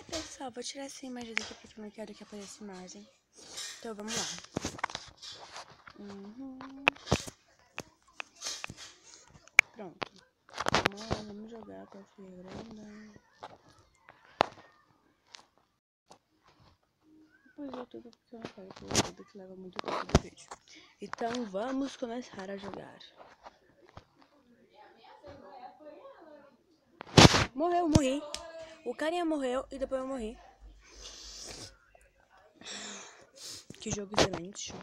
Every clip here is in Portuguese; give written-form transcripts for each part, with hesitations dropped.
Pessoal, vou tirar essa imagem daqui porque eu não quero que apareça imagem. Então vamos lá. Pronto. Vamos lá, vamos jogar pra Fernanda. Depois eu tudo porque eu não quero que eu tudo que leva muito tempo do vídeo. Então vamos começar a jogar. Morri. O carinha morreu e depois eu morri. Que jogo excelente.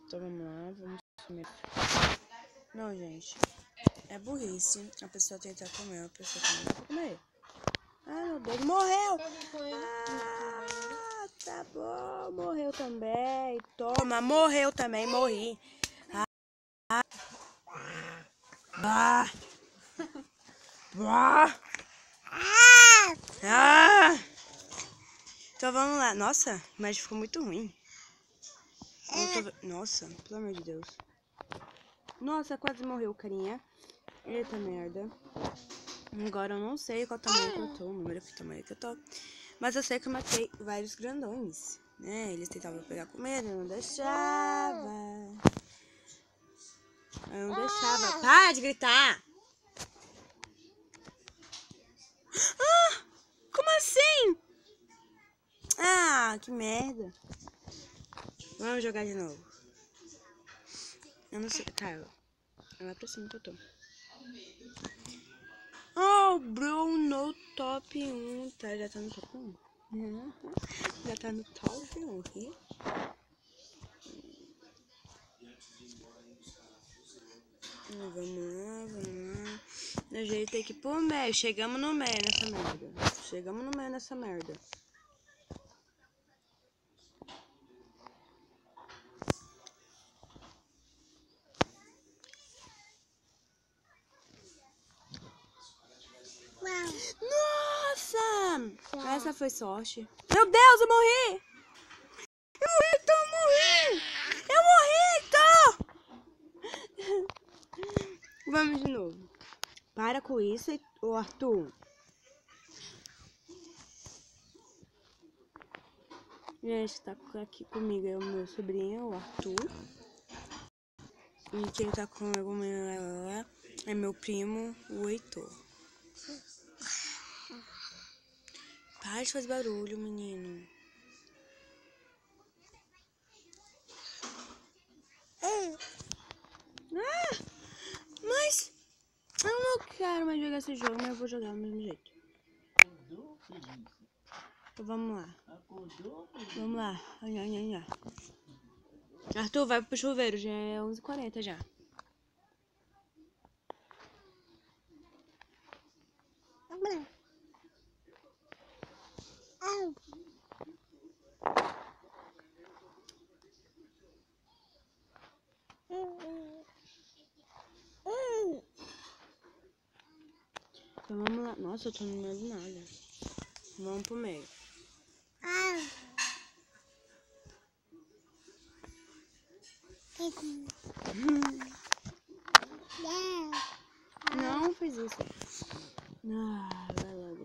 Então vamos lá, vamos comer. Não, gente. É burrice. A pessoa tentar comer, a pessoa também não vai comer. Ah, meu Deus, morreu! Ah, tá bom, morreu também. Toma, morreu também, morri. Então vamos lá. Nossa, a imagem ficou muito ruim. Nossa, pelo amor de Deus. Nossa, quase morreu o carinha. Eita merda. Agora eu não sei qual tamanho que eu tô, o número que tamanho que eu tô. Mas eu sei que eu matei vários grandões, né? Eles tentavam pegar comida, eu não deixava. Eu não deixava. Para de gritar! Ah! Como assim? Ah, que merda. Vamos jogar de novo. Eu não sei. Tá, é lá pra cima que eu tô. Oh, Bruno top 1. Tá, já tá no top 1. Já tá no top 1. Vamos lá. No jeito tem que ir pro meio. Chegamos no meio nessa merda. Nossa! Essa foi sorte. Meu Deus, eu morri! Eu morri, Vamos de novo. Para com isso, ô Arthur. Gente, tá aqui comigo é o meu sobrinho, o Arthur. E quem tá comigo é meu primo, o Heitor. Para de fazer barulho, menino. Mas eu não quero mais jogar esse jogo, mas eu vou jogar do mesmo jeito. Então vamos lá. Vamos lá. Arthur, vai pro chuveiro, já é 11h40 já. Então vamos lá. Nossa, eu tô no meio do nada. Vamos pro meio. Não fez isso. Vai logo.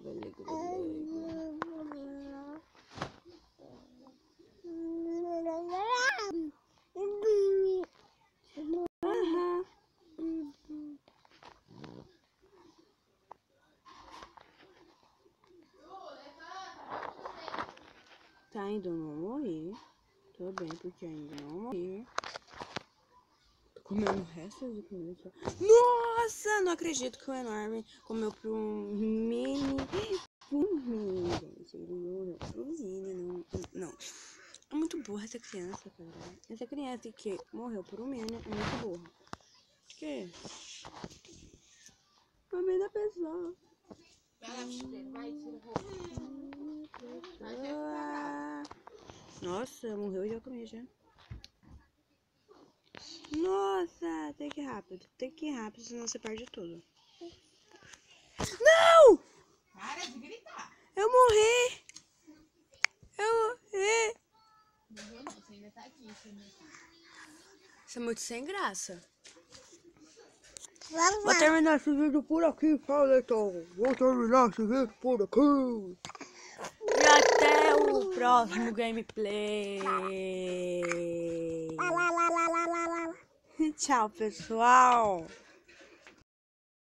Tá, ainda não morri. Tô bem, porque ainda não morri. Tô comendo o resto de comida. Nossa, não acredito que o enorme comeu pro mini. Pro mini, gente. Não. É muito burra essa criança, cara. Essa criança que morreu por um mini é muito burra. Por quê? Comendo a pessoa. Nossa, morreu e já comi já. Nossa, tem que ir rápido, senão você perde tudo. Não! Para de gritar. Eu morri! Não, você ainda tá aqui. Isso é muito sem graça. Vou terminar esse vídeo por aqui, Pauletão. Vou terminar esse vídeo por aqui. E até o próximo gameplay. Tchau, pessoal.